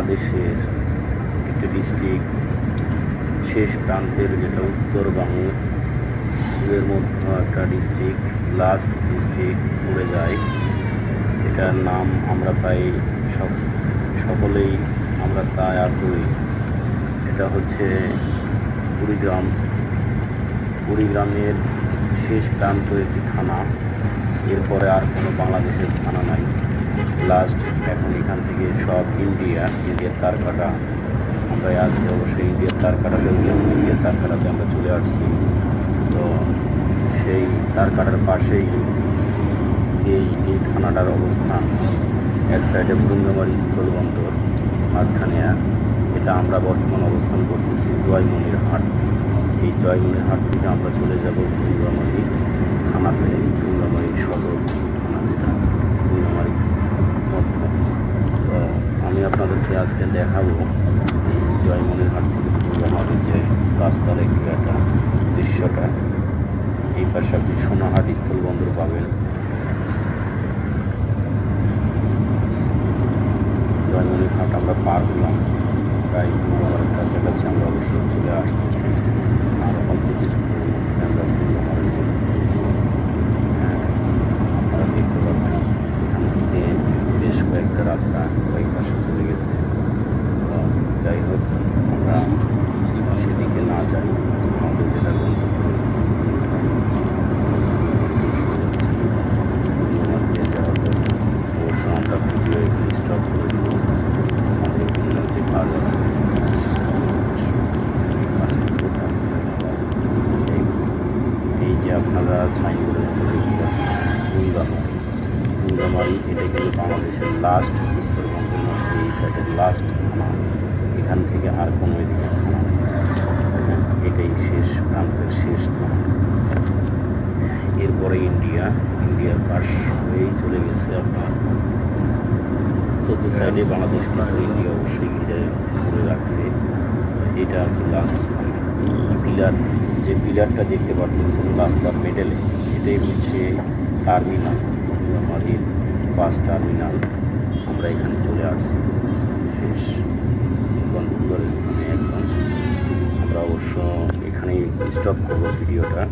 বাংলাদেশের একটি ডিস্ট্রিক্ট, শেষ প্রান্তের, যেটা উত্তরবঙ্গের মধ্যে একটা ডিস্ট্রিক্ট, লাস্ট ডিস্ট্রিক্ট পড়ে যায়। এটার নাম আমরা প্রায় সকলেই আমরা তাই আগ্রহী। এটা হচ্ছে কুড়িগ্রাম। কুড়িগ্রামের শেষ প্রান্ত একটি থানা। এরপরে আর কোনো বাংলাদেশের থানা নাই, লাস্ট। এখন এখান থেকে সব ইন্ডিয়ার তার কাটা। আমরা আজকে অবশ্যই ইন্ডিয়ার তার কাটাতেও গেছি, ইন্ডিয়ার তার কাটাতে আমরা চলে আসছি। তো সেই তার কাটার পাশেই এই থানাটার অবস্থান। এক সাইডে ভুরুঙ্গামারী স্থলবন্দর, মাঝখানে এটা আমরা বর্তমান অবস্থান করতেছি জয়মনির হাট। এই জয়মনির হাট থেকে আমরা চলে যাব ভুরুঙ্গামারী থানাতে, ভুরুঙ্গামারী সদর থানা, যেটা ভুরুঙ্গামারী মধ্য। তো আমি আপনাদেরকে আজকে দেখাবো এই জয়মনির হাট থেকে ভুরুঙ্গামারীর যে রাস্তার একটা দৃশ্যটা। এই পাশে আপনি সোনাহাট স্থলবন্দর পাবেন। জয়মনির হাট আমরা পার হলাম, প্রায় ভুরুঙ্গামারীর কাছাকাছি আমরা অবশ্যই চলে আসতেছি। আর অল্প কিছুক্ষণের মধ্যে আমরা ভুরুঙ্গামারীর আপনারা দেখতে পাবেন। এখান থেকে বেশ কয়েকটা রাস্তা কয়েক পাশে চলে গেছে। তো যাই হোক, আমরা সেদিকে না যাই, আমাদের যেটা গন্তব্যস্থল অবশ্য আমরা ভিডিও এখানে স্টপ করে দেব। আমাদের বিভিন্ন যে কাজ আছে, এই যে আপনারা সাইনবোর্ডের উপরে ভুরুঙ্গামারী, এটা কিন্তু বাংলাদেশের লাস্ট, উত্তরবঙ্গের মধ্যে এই সাইডের লাস্ট থানা। এখান থেকে আর কোনো এদিকে থানা নেই, এটাই শেষ প্রান্তের শেষ থানা। এরপরে ইন্ডিয়ার পাশ হয়েই চলে গেছে আপনার চতুর্থ সাইডে বাংলাদেশ, কিন্তু ইন্ডিয়া অবশ্যই ঘিরে রাখছে। এটা আর কি লাস্ট থানা। যে পিলারটা দেখতে পারতেছেন রাস্তার মিডলে, এটাই হচ্ছে টার্মিনাল, ভুরুঙ্গামারীর বাস টার্মিনাল। আমরা এখানে চলে আসছি শেষ গন্তব্যের স্থানে একদম। আমরা অবশ্য এখানেই স্টপ করবো ভিডিওটা।